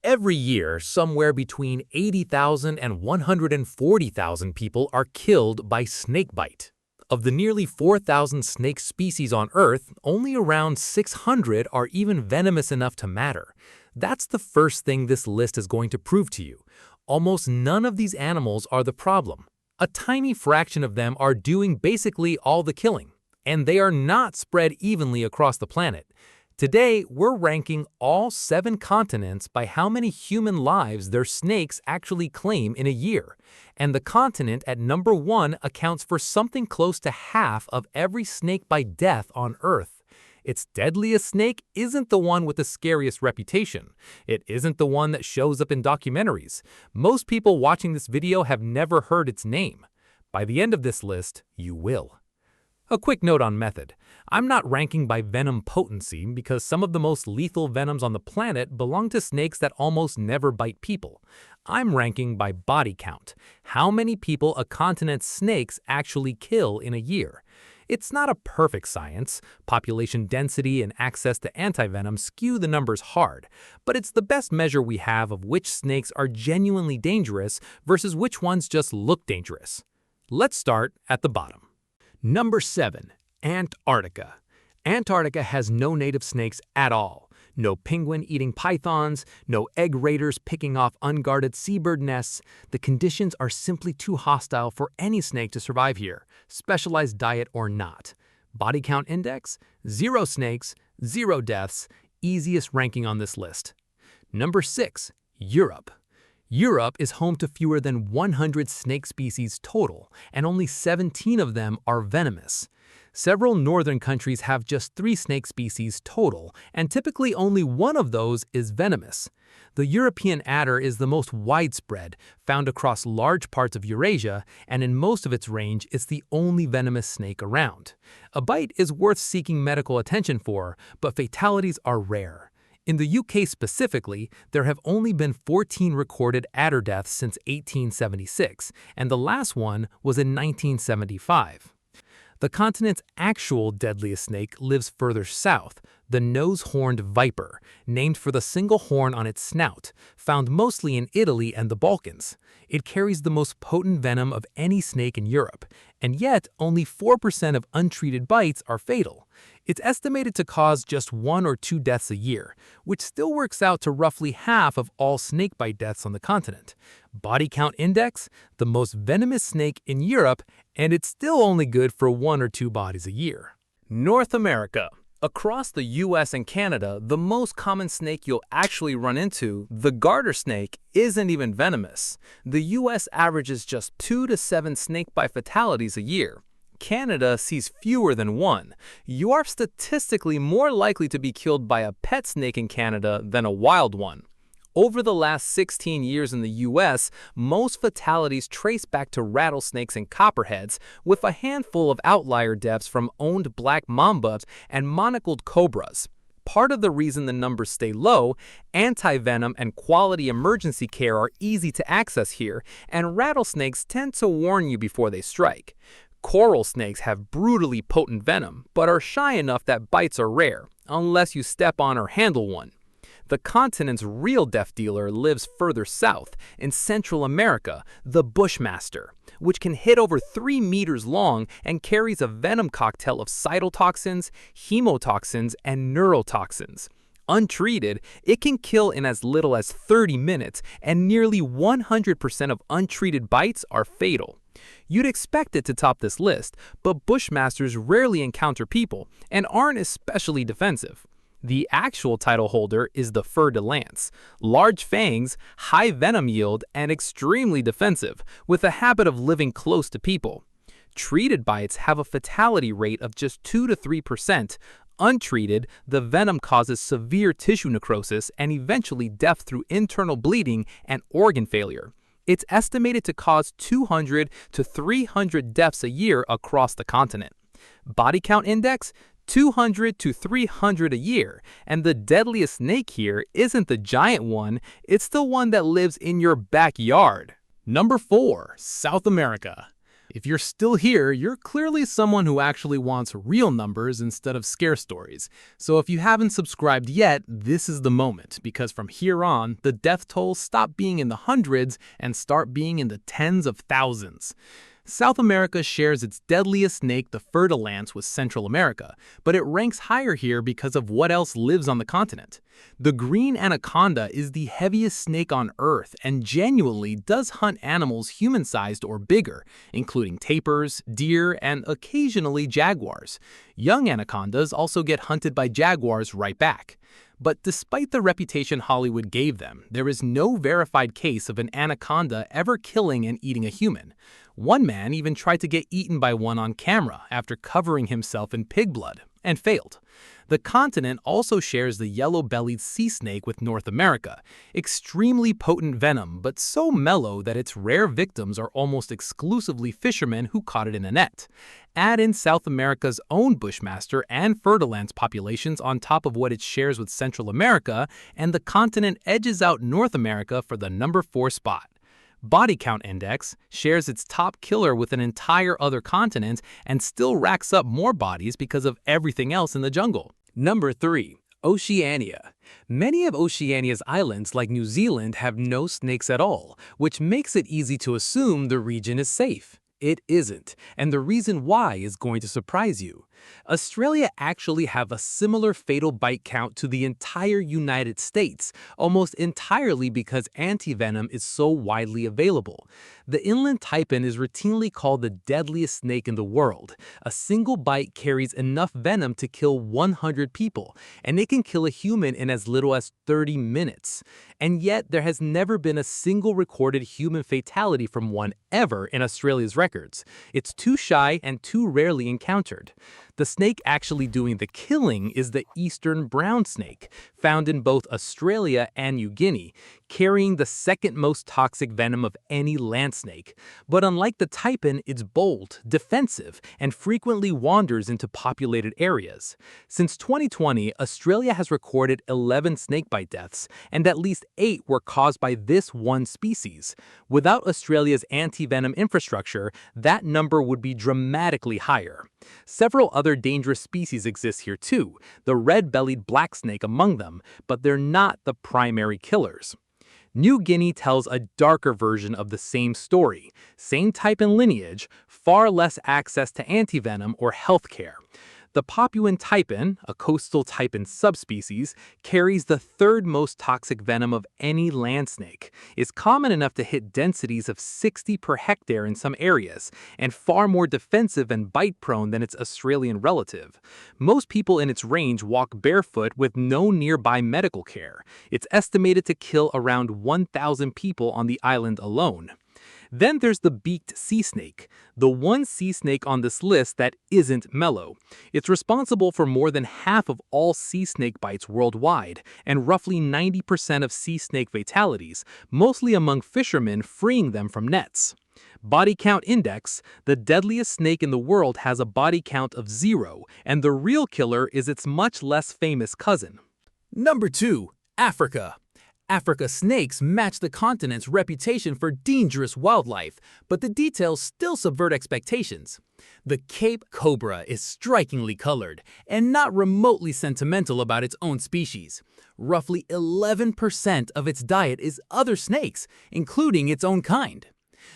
Every year, somewhere between 80,000 and 140,000 people are killed by snakebite. Of the nearly 4,000 snake species on Earth, only around 600 are even venomous enough to matter. That's the first thing this list is going to prove to you. Almost none of these animals are the problem. A tiny fraction of them are doing basically all the killing, and they are not spread evenly across the planet. Today, we're ranking all 7 continents by how many human lives their snakes actually claim in a year. And the continent at number 1 accounts for something close to half of every snakebite death on Earth. Its deadliest snake isn't the one with the scariest reputation. It isn't the one that shows up in documentaries. Most people watching this video have never heard its name. By the end of this list, you will. A quick note on method. I'm not ranking by venom potency because some of the most lethal venoms on the planet belong to snakes that almost never bite people. I'm ranking by body count, how many people a continent's snakes actually kill in a year. It's not a perfect science. Population density and access to antivenom skew the numbers hard, but it's the best measure we have of which snakes are genuinely dangerous versus which ones just look dangerous. Let's start at the bottom. Number 7. Antarctica. Antarctica has no native snakes at all. No penguin-eating pythons, no egg raiders picking off unguarded seabird nests. The conditions are simply too hostile for any snake to survive here, specialized diet or not. Body count index? 0 snakes, 0 deaths, easiest ranking on this list. Number 6. Europe. Europe is home to fewer than 100 snake species total, and only 17 of them are venomous. Several northern countries have just 3 snake species total, and typically only one of those is venomous. The European adder is the most widespread, found across large parts of Eurasia, and in most of its range it's the only venomous snake around. A bite is worth seeking medical attention for, but fatalities are rare. In the UK specifically, there have only been 14 recorded adder deaths since 1876, and the last one was in 1975. The continent's actual deadliest snake lives further south, the nose-horned viper, named for the single horn on its snout, found mostly in Italy and the Balkans. It carries the most potent venom of any snake in Europe, and yet only 4% of untreated bites are fatal. It's estimated to cause just 1 or 2 deaths a year, which still works out to roughly half of all snakebite deaths on the continent. Body count index? The most venomous snake in Europe, and it's still only good for 1 or 2 bodies a year. North America. Across the US and Canada, the most common snake you'll actually run into, the garter snake, isn't even venomous. The US averages just 2 to 7 snakebite fatalities a year. Canada sees fewer than 1. You are statistically more likely to be killed by a pet snake in Canada than a wild one. Over the last 16 years in the US, most fatalities trace back to rattlesnakes and copperheads, with a handful of outlier deaths from owned black mambas and monocled cobras. Part of the reason the numbers stay low, antivenom and quality emergency care are easy to access here, and rattlesnakes tend to warn you before they strike. Coral snakes have brutally potent venom, but are shy enough that bites are rare, unless you step on or handle one. The continent's real death dealer lives further south, in Central America, the bushmaster, which can hit over 3 meters long and carries a venom cocktail of cytotoxins, hemotoxins, and neurotoxins. Untreated, it can kill in as little as 30 minutes, and nearly 100% of untreated bites are fatal. You'd expect it to top this list, but bushmasters rarely encounter people and aren't especially defensive. The actual title holder is the fer-de-lance, large fangs, high venom yield, and extremely defensive, with a habit of living close to people. Treated bites have a fatality rate of just 2 to 3%. Untreated, the venom causes severe tissue necrosis and eventually death through internal bleeding and organ failure. It's estimated to cause 200 to 300 deaths a year across the continent. Body count index? 200 to 300 a year, and the deadliest snake here isn't the giant one, it's the one that lives in your backyard. Number 4. South America. If you're still here, you're clearly someone who actually wants real numbers instead of scare stories. So if you haven't subscribed yet, this is the moment, because from here on, the death tolls stop being in the hundreds and start being in the tens of thousands. South America shares its deadliest snake, the fer-de-lance, with Central America, but it ranks higher here because of what else lives on the continent. The green anaconda is the heaviest snake on Earth and genuinely does hunt animals human-sized or bigger, including tapirs, deer, and occasionally jaguars. Young anacondas also get hunted by jaguars right back. But despite the reputation Hollywood gave them, there is no verified case of an anaconda ever killing and eating a human. One man even tried to get eaten by one on camera after covering himself in pig blood, and failed. The continent also shares the yellow-bellied sea snake with North America, extremely potent venom but so mellow that its rare victims are almost exclusively fishermen who caught it in a net. Add in South America's own bushmaster and fer-de-lance populations on top of what it shares with Central America, and the continent edges out North America for the number 4 spot. Body count index shares its top killer with an entire other continent and still racks up more bodies because of everything else in the jungle. Number 3. Oceania. Many of Oceania's islands, like New Zealand, have no snakes at all, which makes it easy to assume the region is safe. It isn't, and the reason why is going to surprise you. Australia actually have a similar fatal bite count to the entire United States, almost entirely because antivenom is so widely available. The inland taipan is routinely called the deadliest snake in the world. A single bite carries enough venom to kill 100 people, and it can kill a human in as little as 30 minutes. And yet, there has never been a single recorded human fatality from one ever in Australia's records. It's too shy and too rarely encountered. The snake actually doing the killing is the eastern brown snake, found in both Australia and New Guinea, carrying the second most toxic venom of any land snake. But unlike the taipan, it's bold, defensive, and frequently wanders into populated areas. Since 2020, Australia has recorded 11 snakebite deaths, and at least 8 were caused by this one species. Without Australia's anti-venom infrastructure, that number would be dramatically higher. Several other dangerous species exist here too, the red-bellied black snake among them, but they're not the primary killers. New Guinea tells a darker version of the same story, same type and lineage, far less access to antivenom or healthcare. The Papuan taipan, a coastal taipan subspecies, carries the third most toxic venom of any land snake, is common enough to hit densities of 60 per hectare in some areas, and far more defensive and bite-prone than its Australian relative. Most people in its range walk barefoot with no nearby medical care. It's estimated to kill around 1,000 people on the island alone. Then there's the beaked sea snake, the one sea snake on this list that isn't mellow. It's responsible for more than half of all sea snake bites worldwide, and roughly 90% of sea snake fatalities, mostly among fishermen freeing them from nets. Body count index, the deadliest snake in the world has a body count of 0, and the real killer is its much less famous cousin. Number 2. Africa. Africa snakes match the continent's reputation for dangerous wildlife, but the details still subvert expectations. The Cape cobra is strikingly colored and not remotely sentimental about its own species. Roughly 11% of its diet is other snakes, including its own kind.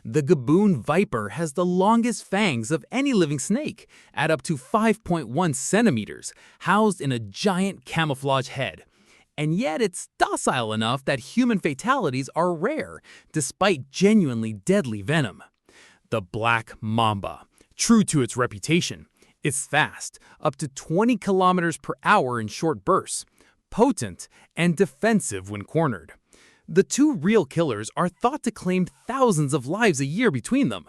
The Gaboon viper has the longest fangs of any living snake, at up to 5.1 centimeters, housed in a giant camouflage head. And yet it's docile enough that human fatalities are rare, despite genuinely deadly venom. The black mamba, true to its reputation, is fast, up to 20 kilometers per hour in short bursts, potent, and defensive when cornered. The two real killers are thought to claim thousands of lives a year between them.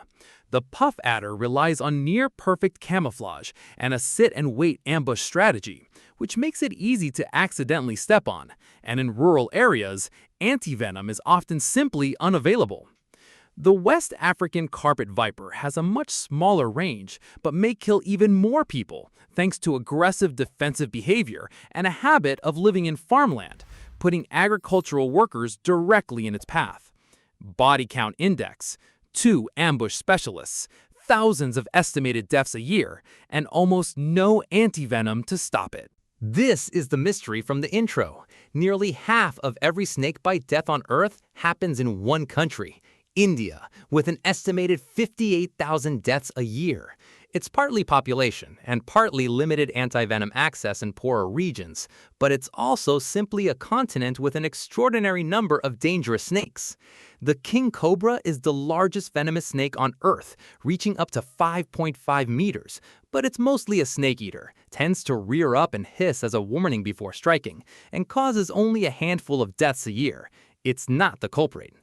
The puff adder relies on near-perfect camouflage and a sit-and-wait ambush strategy, which makes it easy to accidentally step on, and in rural areas, antivenom is often simply unavailable. The West African carpet viper has a much smaller range, but may kill even more people, thanks to aggressive defensive behavior and a habit of living in farmland, putting agricultural workers directly in its path. Body count index, 2 ambush specialists, thousands of estimated deaths a year, and almost no antivenom to stop it. This is the mystery from the intro. Nearly half of every snakebite death on Earth happens in one country, India, with an estimated 58,000 deaths a year. It's partly population and partly limited antivenom access in poorer regions, but it's also simply a continent with an extraordinary number of dangerous snakes. The king cobra is the largest venomous snake on Earth, reaching up to 5.5 meters, but it's mostly a snake eater, tends to rear up and hiss as a warning before striking, and causes only a handful of deaths a year. It's not the culprit.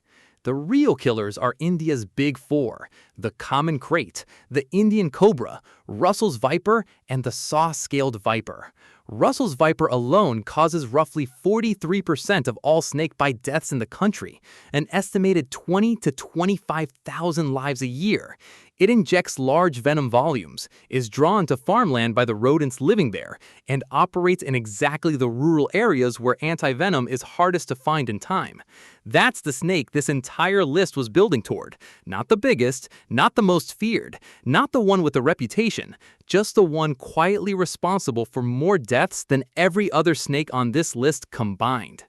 The real killers are India's big four: the common krait, the Indian cobra, Russell's viper, and the saw-scaled viper. Russell's viper alone causes roughly 43% of all snakebite deaths in the country, an estimated 20 to 25,000 lives a year. It injects large venom volumes, is drawn to farmland by the rodents living there, and operates in exactly the rural areas where antivenom is hardest to find in time. That's the snake this entire list was building toward. Not the biggest, not the most feared, not the one with a reputation, just the one quietly responsible for more deaths than every other snake on this list combined.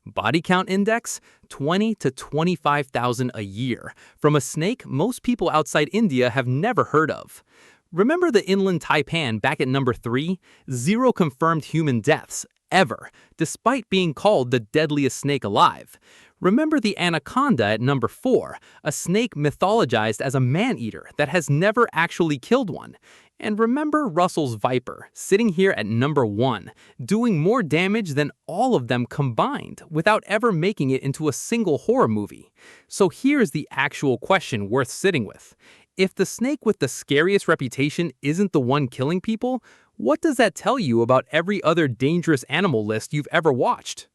Body count index, 20 to 25,000 a year, from a snake most people outside India have never heard of. Remember the inland taipan back at number 3? 0 confirmed human deaths, ever, despite being called the deadliest snake alive. Remember the anaconda at number 4, a snake mythologized as a man-eater that has never actually killed one. And remember Russell's viper, sitting here at number 1, doing more damage than all of them combined without ever making it into a single horror movie. So here's the actual question worth sitting with. If the snake with the scariest reputation isn't the one killing people, what does that tell you about every other dangerous animal list you've ever watched?